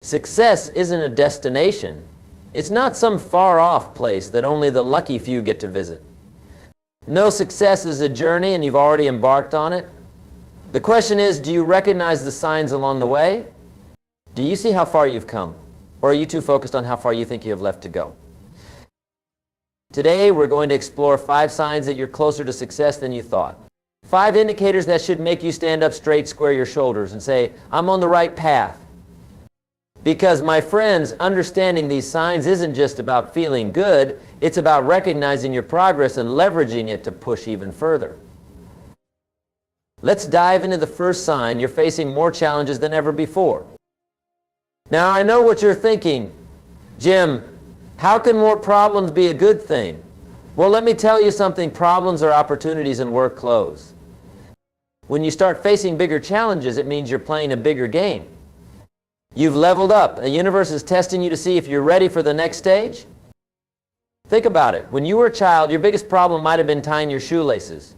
Success isn't a destination. It's not some far-off place that only the lucky few get to visit. No, success is a journey and you've already embarked on it. The question is, do you recognize the signs along the way? Do you see how far you've come? Or are you too focused on how far you think you have left to go? Today, we're going to explore 5 signs that you're closer to success than you thought. 5 indicators that should make you stand up straight, square your shoulders, and say, I'm on the right path. Because, my friends, understanding these signs isn't just about feeling good, it's about recognizing your progress and leveraging it to push even further. Let's dive into the first sign. You're facing more challenges than ever before. Now, I know what you're thinking. Jim, how can more problems be a good thing? Well, let me tell you something. Problems are opportunities and work close. When you start facing bigger challenges, it means you're playing a bigger game. You've leveled up. The universe is testing you to see if you're ready for the next stage. Think about it. When you were a child, your biggest problem might have been tying your shoelaces.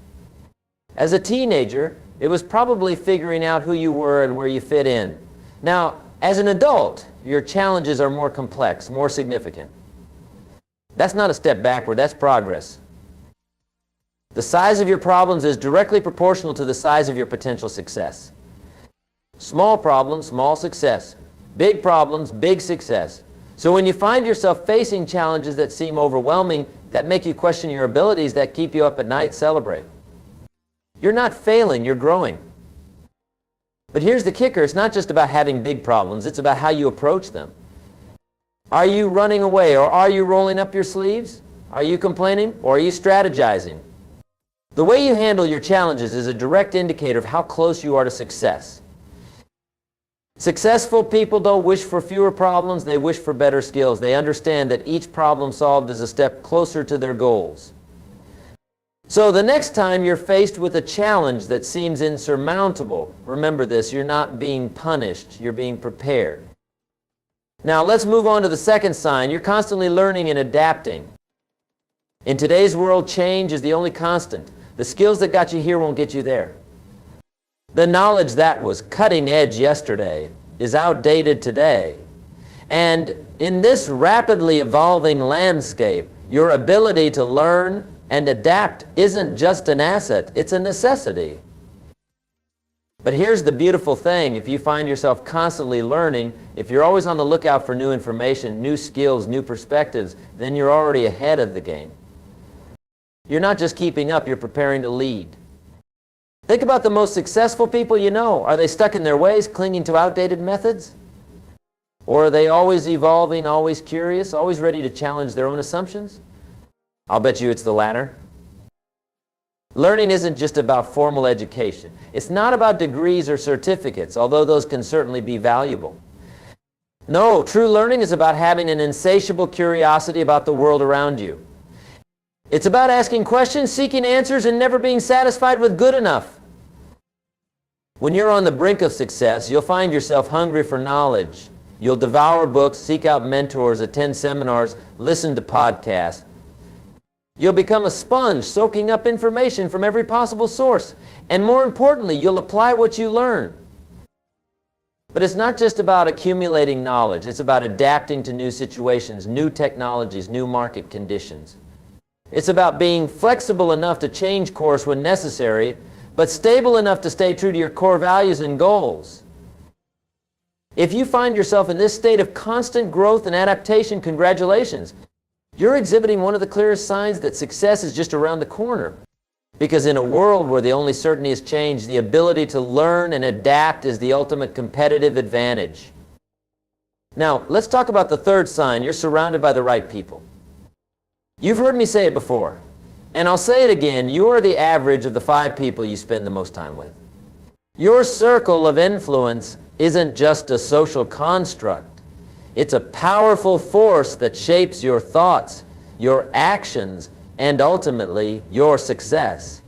As a teenager, it was probably figuring out who you were and where you fit in. Now, as an adult, your challenges are more complex, more significant. That's not a step backward, that's progress. The size of your problems is directly proportional to the size of your potential success. Small problems, small success. Big problems, big success. So when you find yourself facing challenges that seem overwhelming, that make you question your abilities, that keep you up at night, celebrate. You're not failing, you're growing. But here's the kicker, it's not just about having big problems, it's about how you approach them. Are you running away, or are you rolling up your sleeves? Are you complaining, or are you strategizing? The way you handle your challenges is a direct indicator of how close you are to success. Successful people don't wish for fewer problems, they wish for better skills. They understand that each problem solved is a step closer to their goals. So the next time you're faced with a challenge that seems insurmountable, remember this, you're not being punished, you're being prepared. Now let's move on to the second sign. You're constantly learning and adapting. In today's world, change is the only constant. The skills that got you here won't get you there. The knowledge that was cutting edge yesterday is outdated today. And in this rapidly evolving landscape, your ability to learn and adapt isn't just an asset, it's a necessity. But here's the beautiful thing, if you find yourself constantly learning, if you're always on the lookout for new information, new skills, new perspectives, then you're already ahead of the game. You're not just keeping up, you're preparing to lead. Think about the most successful people you know. Are they stuck in their ways, clinging to outdated methods? Or are they always evolving, always curious, always ready to challenge their own assumptions? I'll bet you it's the latter. Learning isn't just about formal education. It's not about degrees or certificates, although those can certainly be valuable. No, true learning is about having an insatiable curiosity about the world around you. It's about asking questions, seeking answers, and never being satisfied with good enough. When you're on the brink of success, you'll find yourself hungry for knowledge. You'll devour books, seek out mentors, attend seminars, listen to podcasts. You'll become a sponge, soaking up information from every possible source. And more importantly, you'll apply what you learn. But it's not just about accumulating knowledge. It's about adapting to new situations, new technologies, new market conditions. It's about being flexible enough to change course when necessary, but stable enough to stay true to your core values and goals. If you find yourself in this state of constant growth and adaptation, congratulations. You're exhibiting one of the clearest signs that success is just around the corner. Because in a world where the only certainty is change, the ability to learn and adapt is the ultimate competitive advantage. Now, let's talk about the third sign. You're surrounded by the right people. You've heard me say it before, and I'll say it again. You're the average of the 5 people you spend the most time with. Your circle of influence isn't just a social construct. It's a powerful force that shapes your thoughts, your actions, and ultimately, your success.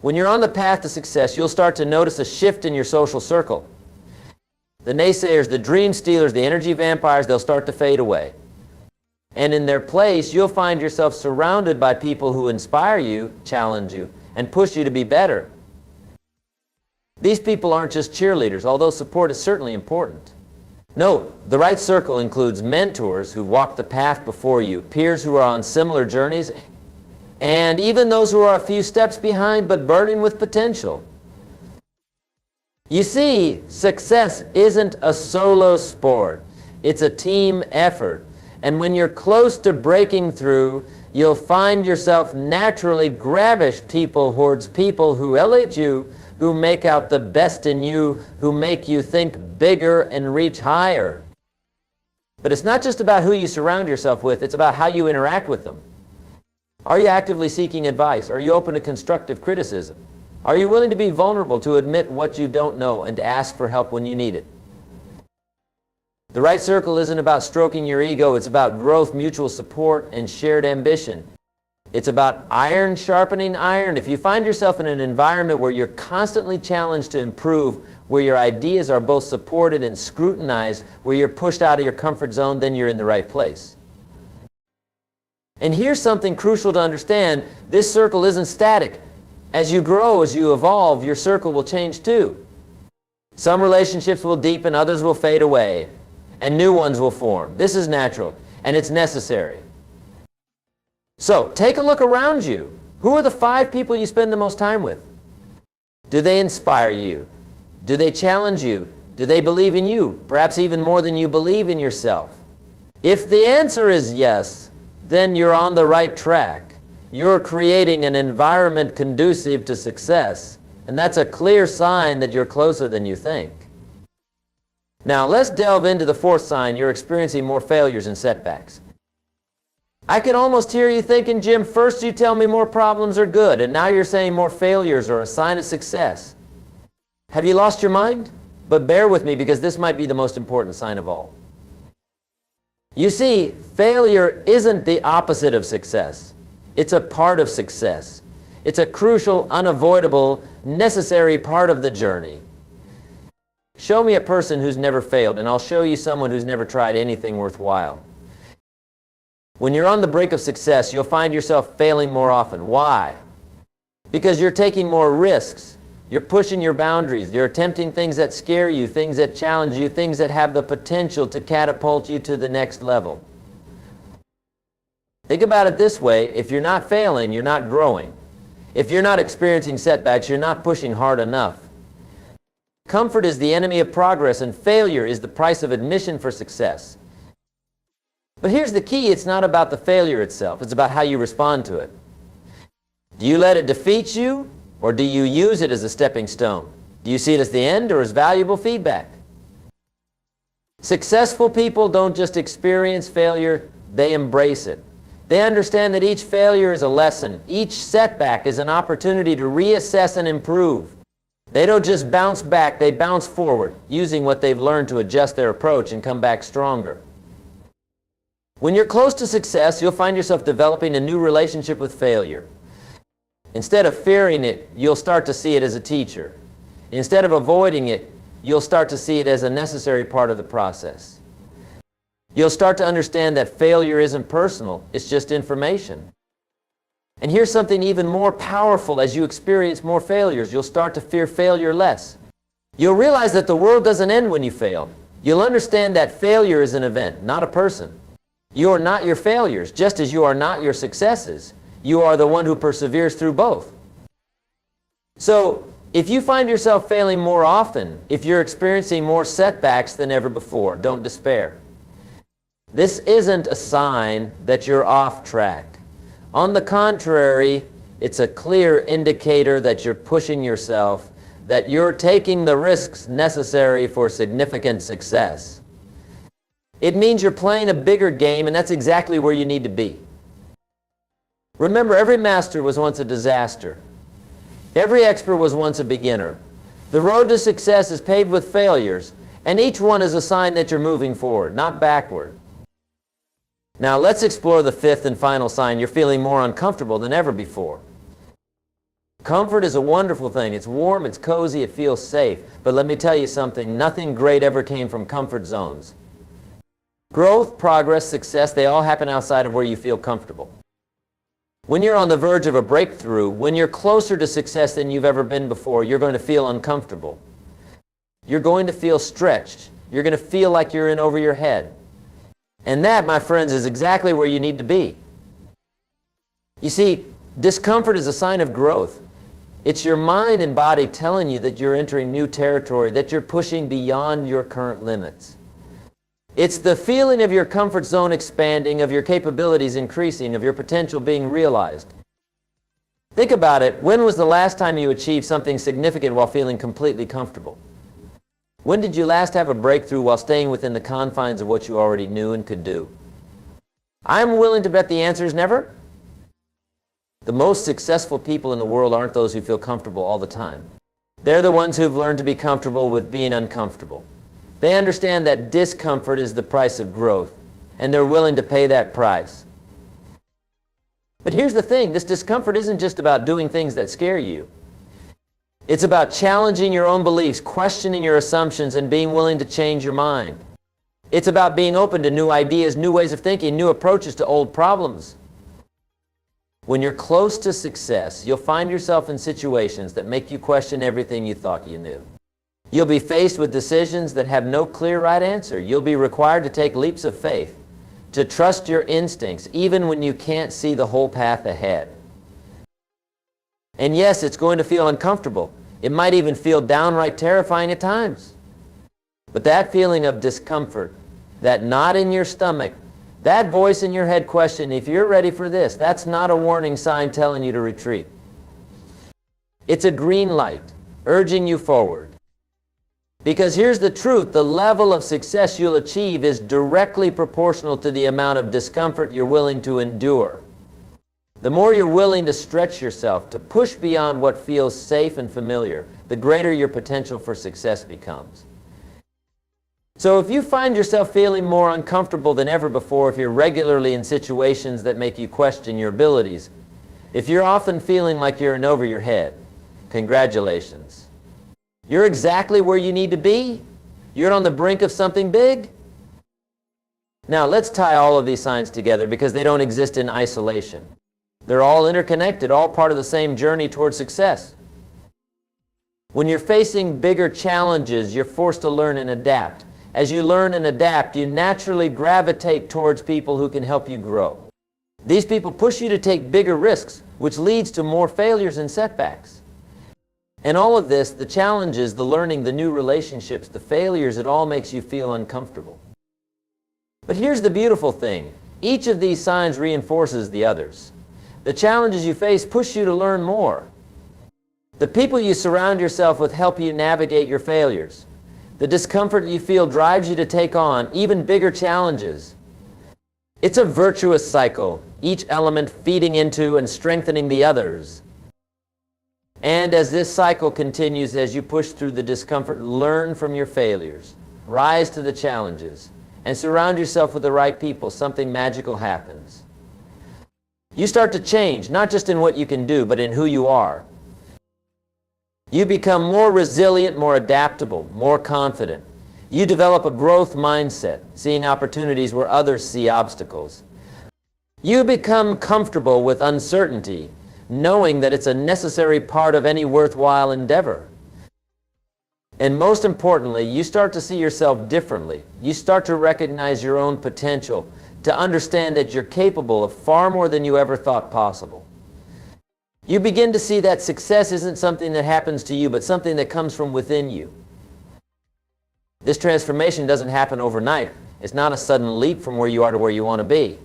When you're on the path to success, you'll start to notice a shift in your social circle. The naysayers, the dream stealers, the energy vampires, they'll start to fade away. And in their place, you'll find yourself surrounded by people who inspire you, challenge you, and push you to be better. These people aren't just cheerleaders, although support is certainly important. Note, the right circle includes mentors who walk the path before you, peers who are on similar journeys, and even those who are a few steps behind but burning with potential. You see, success isn't a solo sport. It's a team effort. And when you're close to breaking through, you'll find yourself naturally gravitate towards people who elevate you, who make out the best in you, who make you think bigger and reach higher. But it's not just about who you surround yourself with, it's about how you interact with them. Are you actively seeking advice? Are you open to constructive criticism? Are you willing to be vulnerable, to admit what you don't know and to ask for help when you need it? The right circle isn't about stroking your ego, it's about growth, mutual support, and shared ambition. It's about iron sharpening iron. If you find yourself in an environment where you're constantly challenged to improve, where your ideas are both supported and scrutinized, where you're pushed out of your comfort zone, then you're in the right place. And here's something crucial to understand. This circle isn't static. As you grow, as you evolve, your circle will change too. Some relationships will deepen, others will fade away, and new ones will form. This is natural, and it's necessary. So, take a look around you. Who are the 5 people you spend the most time with? Do they inspire you? Do they challenge you? Do they believe in you, perhaps even more than you believe in yourself? If the answer is yes, then you're on the right track. You're creating an environment conducive to success, and that's a clear sign that you're closer than you think. Now, let's delve into the 4th sign. You're experiencing more failures and setbacks. I can almost hear you thinking, Jim, first you tell me more problems are good, and now you're saying more failures are a sign of success. Have you lost your mind? But bear with me, because this might be the most important sign of all. You see, failure isn't the opposite of success. It's a part of success. It's a crucial, unavoidable, necessary part of the journey. Show me a person who's never failed, and I'll show you someone who's never tried anything worthwhile. When you're on the brink of success, you'll find yourself failing more often. Why? Because you're taking more risks. You're pushing your boundaries. You're attempting things that scare you, things that challenge you, things that have the potential to catapult you to the next level. Think about it this way. If you're not failing, you're not growing. If you're not experiencing setbacks, you're not pushing hard enough. Comfort is the enemy of progress, and failure is the price of admission for success. But here's the key. It's not about the failure itself. It's about how you respond to it. Do you let it defeat you, or do you use it as a stepping stone? Do you see it as the end or as valuable feedback? Successful people don't just experience failure, they embrace it. They understand that each failure is a lesson. Each setback is an opportunity to reassess and improve. They don't just bounce back, they bounce forward, using what they've learned to adjust their approach and come back stronger. When you're close to success, you'll find yourself developing a new relationship with failure. Instead of fearing it, you'll start to see it as a teacher. Instead of avoiding it, you'll start to see it as a necessary part of the process. You'll start to understand that failure isn't personal, it's just information. And here's something even more powerful. As you experience more failures, you'll start to fear failure less. You'll realize that the world doesn't end when you fail. You'll understand that failure is an event, not a person. You are not your failures, just as you are not your successes. You are the one who perseveres through both. So, if you find yourself failing more often, if you're experiencing more setbacks than ever before, don't despair. This isn't a sign that you're off track. On the contrary, it's a clear indicator that you're pushing yourself, that you're taking the risks necessary for significant success. It means you're playing a bigger game, and that's exactly where you need to be. Remember, every master was once a disaster. Every expert was once a beginner. The road to success is paved with failures, and each one is a sign that you're moving forward, not backward. Now let's explore the 5th and final sign. You're feeling more uncomfortable than ever before. Comfort is a wonderful thing. It's warm, it's cozy, it feels safe. But let me tell you something, nothing great ever came from comfort zones. Growth, progress, success, they all happen outside of where you feel comfortable. When you're on the verge of a breakthrough, when you're closer to success than you've ever been before, you're going to feel uncomfortable. You're going to feel stretched. You're going to feel like you're in over your head. And that, my friends, is exactly where you need to be. You see, discomfort is a sign of growth. It's your mind and body telling you that you're entering new territory, that you're pushing beyond your current limits. It's the feeling of your comfort zone expanding, of your capabilities increasing, of your potential being realized. Think about it. When was the last time you achieved something significant while feeling completely comfortable? When did you last have a breakthrough while staying within the confines of what you already knew and could do? I'm willing to bet the answer is never. The most successful people in the world aren't those who feel comfortable all the time. They're the ones who've learned to be comfortable with being uncomfortable. They understand that discomfort is the price of growth, and they're willing to pay that price. But here's the thing, this discomfort isn't just about doing things that scare you. It's about challenging your own beliefs, questioning your assumptions, and being willing to change your mind. It's about being open to new ideas, new ways of thinking, new approaches to old problems. When you're close to success, you'll find yourself in situations that make you question everything you thought you knew. You'll be faced with decisions that have no clear right answer. You'll be required to take leaps of faith, to trust your instincts, even when you can't see the whole path ahead. And yes, it's going to feel uncomfortable. It might even feel downright terrifying at times. But that feeling of discomfort, that knot in your stomach, that voice in your head questioning if you're ready for this, that's not a warning sign telling you to retreat. It's a green light urging you forward. Because here's the truth, the level of success you'll achieve is directly proportional to the amount of discomfort you're willing to endure. The more you're willing to stretch yourself, to push beyond what feels safe and familiar, the greater your potential for success becomes. So if you find yourself feeling more uncomfortable than ever before, if you're regularly in situations that make you question your abilities, if you're often feeling like you're in over your head, congratulations. You're exactly where you need to be. You're on the brink of something big. Now let's tie all of these signs together because they don't exist in isolation. They're all interconnected, all part of the same journey towards success. When you're facing bigger challenges, you're forced to learn and adapt. As you learn and adapt, you naturally gravitate towards people who can help you grow. These people push you to take bigger risks, which leads to more failures and setbacks. And all of this, the challenges, the learning, the new relationships, the failures, it all makes you feel uncomfortable. But here's the beautiful thing. Each of these signs reinforces the others. The challenges you face push you to learn more. The people you surround yourself with help you navigate your failures. The discomfort you feel drives you to take on even bigger challenges. It's a virtuous cycle, each element feeding into and strengthening the others. And as this cycle continues, as you push through the discomfort, learn from your failures, rise to the challenges, and surround yourself with the right people, something magical happens. You start to change, not just in what you can do, but in who you are. You become more resilient, more adaptable, more confident. You develop a growth mindset, seeing opportunities where others see obstacles. You become comfortable with uncertainty, knowing that it's a necessary part of any worthwhile endeavor. And most importantly, you start to see yourself differently. You start to recognize your own potential, to understand that you're capable of far more than you ever thought possible. You begin to see that success isn't something that happens to you, but something that comes from within you. This transformation doesn't happen overnight. It's not a sudden leap from where you are to where you want to be.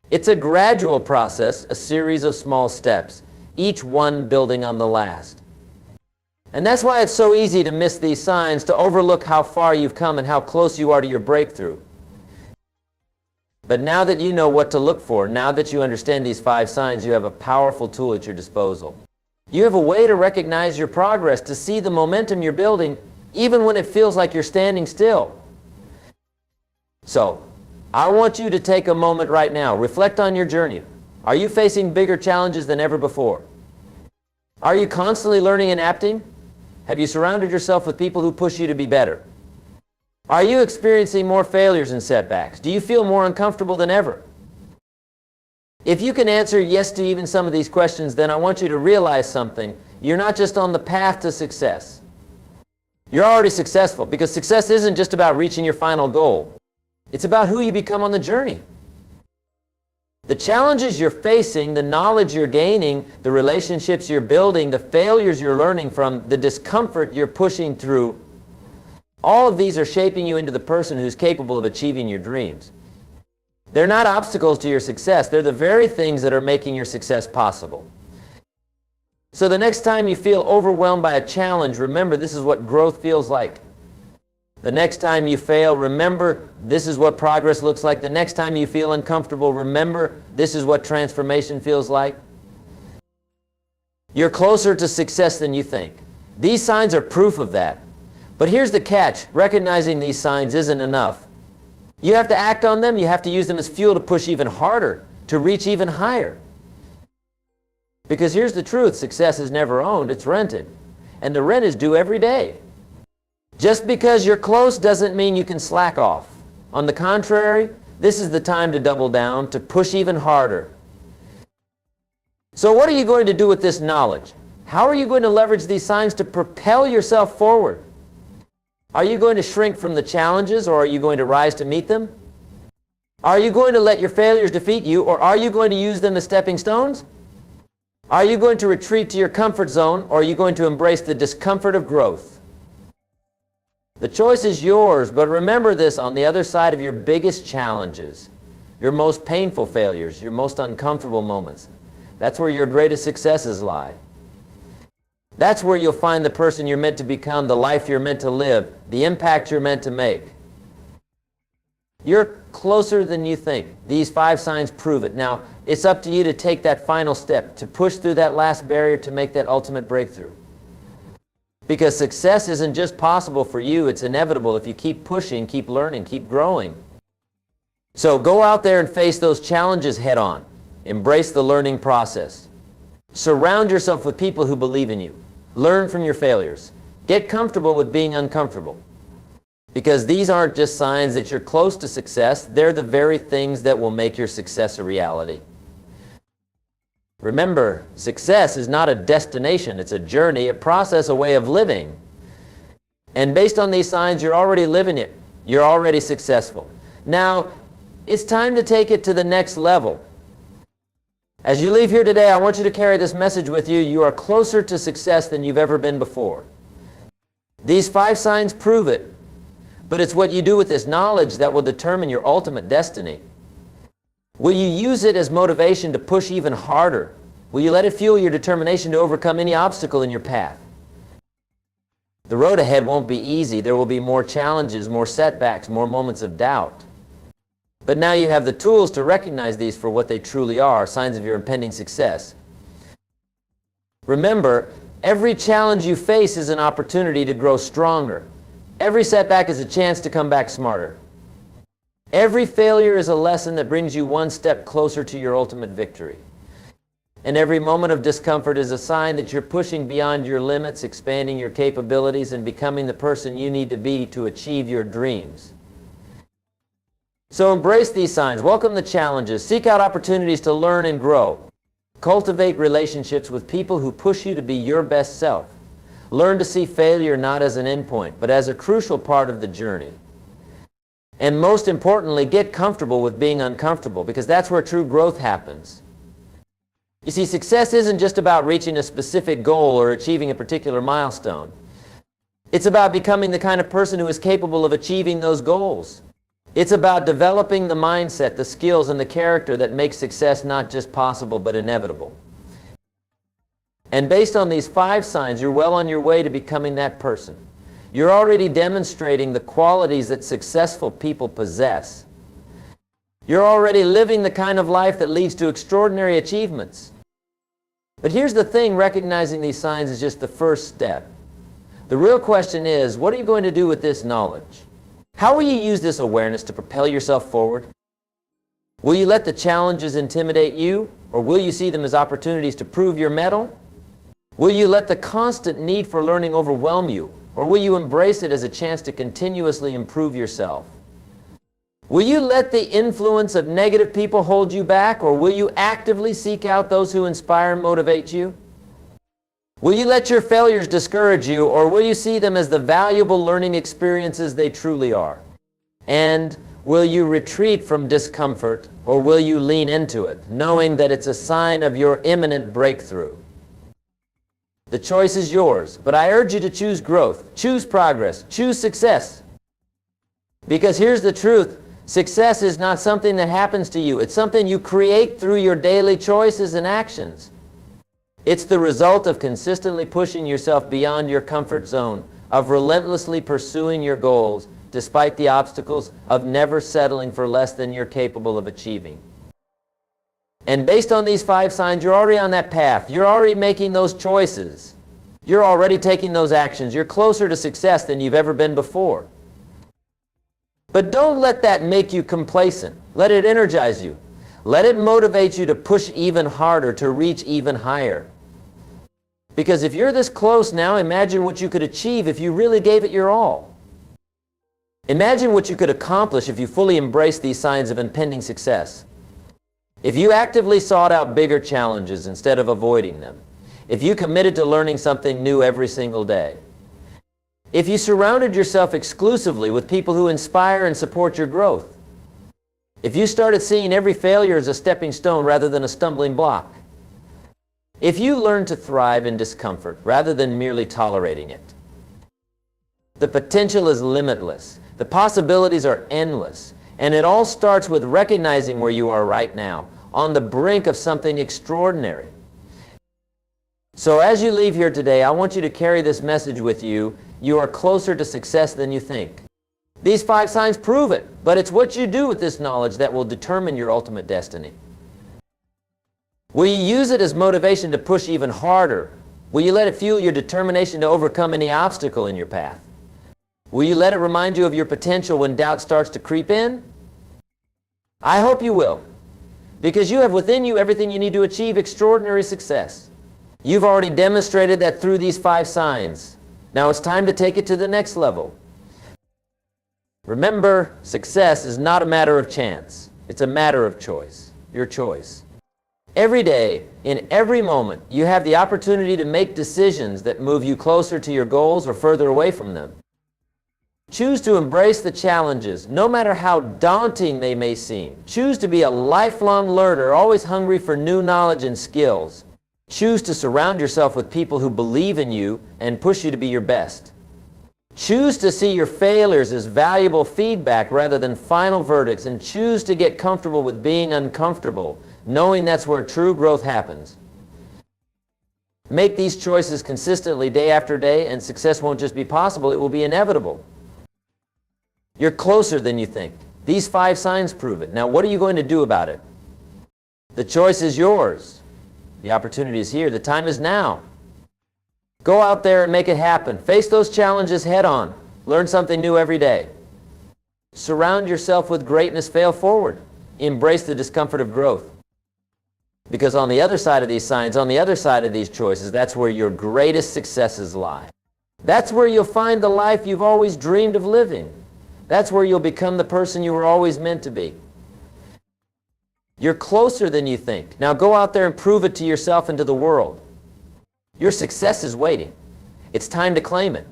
It's a gradual process, a series of small steps, each one building on the last. And that's why it's so easy to miss these signs, to overlook how far you've come and how close you are to your breakthrough. But now that you know what to look for, now that you understand these 5 signs, you have a powerful tool at your disposal. You have a way to recognize your progress, to see the momentum you're building, even when it feels like you're standing still. So, I want you to take a moment right now, reflect on your journey. Are you facing bigger challenges than ever before? Are you constantly learning and adapting? Have you surrounded yourself with people who push you to be better? Are you experiencing more failures and setbacks? Do you feel more uncomfortable than ever? If you can answer yes to even some of these questions, then I want you to realize something. You're not just on the path to success. You're already successful, because success isn't just about reaching your final goal. It's about who you become on the journey. The challenges you're facing, the knowledge you're gaining, the relationships you're building, the failures you're learning from, the discomfort you're pushing through, all of these are shaping you into the person who's capable of achieving your dreams. They're not obstacles to your success. They're the very things that are making your success possible. So the next time you feel overwhelmed by a challenge, remember this is what growth feels like. The next time you fail, remember this is what progress looks like. The next time you feel uncomfortable, remember this is what transformation feels like. You're closer to success than you think. These signs are proof of that. But here's the catch. Recognizing these signs isn't enough. You have to act on them. You have to use them as fuel to push even harder, to reach even higher. Because here's the truth. Success is never owned. It's rented. And the rent is due every day. Just because you're close doesn't mean you can slack off. On the contrary, this is the time to double down, to push even harder. So what are you going to do with this knowledge? How are you going to leverage these signs to propel yourself forward? Are you going to shrink from the challenges, or are you going to rise to meet them? Are you going to let your failures defeat you, or are you going to use them as stepping stones? Are you going to retreat to your comfort zone, or are you going to embrace the discomfort of growth? The choice is yours, but remember this: on the other side of your biggest challenges, your most painful failures, your most uncomfortable moments, that's where your greatest successes lie. That's where you'll find the person you're meant to become, the life you're meant to live, the impact you're meant to make. You're closer than you think. These 5 signs prove it. Now, it's up to you to take that final step, to push through that last barrier, to make that ultimate breakthrough. Because success isn't just possible for you, it's inevitable if you keep pushing, keep learning, keep growing. So go out there and face those challenges head on. Embrace the learning process. Surround yourself with people who believe in you. Learn from your failures. Get comfortable with being uncomfortable. Because these aren't just signs that you're close to success, they're the very things that will make your success a reality. Remember, success is not a destination, it's a journey, a process, a way of living. And based on these signs, you're already living it. You're already successful. Now, it's time to take it to the next level. As you leave here today, I want you to carry this message with you. You are closer to success than you've ever been before. These 5 signs prove it. But it's what you do with this knowledge that will determine your ultimate destiny. Will you use it as motivation to push even harder? Will you let it fuel your determination to overcome any obstacle in your path? The road ahead won't be easy. There will be more challenges, more setbacks, more moments of doubt. But now you have the tools to recognize these for what they truly are, signs of your impending success. Remember, every challenge you face is an opportunity to grow stronger. Every setback is a chance to come back smarter. Every failure is a lesson that brings you one step closer to your ultimate victory. And every moment of discomfort is a sign that you're pushing beyond your limits, expanding your capabilities, and becoming the person you need to be to achieve your dreams. So embrace these signs, welcome the challenges, seek out opportunities to learn and grow. Cultivate relationships with people who push you to be your best self. Learn to see failure not as an endpoint, but as a crucial part of the journey. And most importantly, get comfortable with being uncomfortable, because that's where true growth happens. You see, success isn't just about reaching a specific goal or achieving a particular milestone. It's about becoming the kind of person who is capable of achieving those goals. It's about developing the mindset, the skills, and the character that makes success not just possible, but inevitable. And based on these 5 signs, you're well on your way to becoming that person. You're already demonstrating the qualities that successful people possess. You're already living the kind of life that leads to extraordinary achievements. But here's the thing, recognizing these signs is just the first step. The real question is, what are you going to do with this knowledge? How will you use this awareness to propel yourself forward? Will you let the challenges intimidate you, or will you see them as opportunities to prove your mettle? Will you let the constant need for learning overwhelm you, or will you embrace it as a chance to continuously improve yourself? Will you let the influence of negative people hold you back, or will you actively seek out those who inspire and motivate you? Will you let your failures discourage you, or will you see them as the valuable learning experiences they truly are? And will you retreat from discomfort, or will you lean into it, knowing that it's a sign of your imminent breakthrough? The choice is yours, but I urge you to choose growth, choose progress, choose success. Because here's the truth. Success is not something that happens to you. It's something you create through your daily choices and actions. It's the result of consistently pushing yourself beyond your comfort zone, of relentlessly pursuing your goals despite the obstacles, of never settling for less than you're capable of achieving. And based on these 5 signs, you're already on that path. You're already making those choices. You're already taking those actions. You're closer to success than you've ever been before. But don't let that make you complacent. Let it energize you. Let it motivate you to push even harder, to reach even higher. Because if you're this close now, imagine what you could achieve if you really gave it your all. Imagine what you could accomplish if you fully embraced these signs of impending success. If you actively sought out bigger challenges instead of avoiding them. If you committed to learning something new every single day. If you surrounded yourself exclusively with people who inspire and support your growth. If you started seeing every failure as a stepping stone rather than a stumbling block. If you learned to thrive in discomfort rather than merely tolerating it. The potential is limitless. The possibilities are endless. And it all starts with recognizing where you are right now, on the brink of something extraordinary. So as you leave here today, I want you to carry this message with you. You are closer to success than you think. These 5 signs prove it, but it's what you do with this knowledge that will determine your ultimate destiny. Will you use it as motivation to push even harder? Will you let it fuel your determination to overcome any obstacle in your path? Will you let it remind you of your potential when doubt starts to creep in? I hope you will, because you have within you everything you need to achieve extraordinary success. You've already demonstrated that through these 5 signs. Now it's time to take it to the next level. Remember, success is not a matter of chance. It's a matter of choice. Your choice. Every day, in every moment, you have the opportunity to make decisions that move you closer to your goals or further away from them. Choose to embrace the challenges, no matter how daunting they may seem. Choose to be a lifelong learner, always hungry for new knowledge and skills. Choose to surround yourself with people who believe in you and push you to be your best. Choose to see your failures as valuable feedback rather than final verdicts, and choose to get comfortable with being uncomfortable, knowing that's where true growth happens. Make these choices consistently day after day, and success won't just be possible, it will be inevitable. You're closer than you think. These 5 signs prove it. Now, what are you going to do about it? The choice is yours. The opportunity is here. The time is now. Go out there and make it happen. Face those challenges head on. Learn something new every day. Surround yourself with greatness. Fail forward. Embrace the discomfort of growth. Because on the other side of these signs, on the other side of these choices, that's where your greatest successes lie. That's where you'll find the life you've always dreamed of living. That's where you'll become the person you were always meant to be. You're closer than you think. Now go out there and prove it to yourself and to the world. Your success is waiting. It's time to claim it.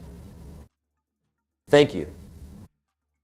Thank you.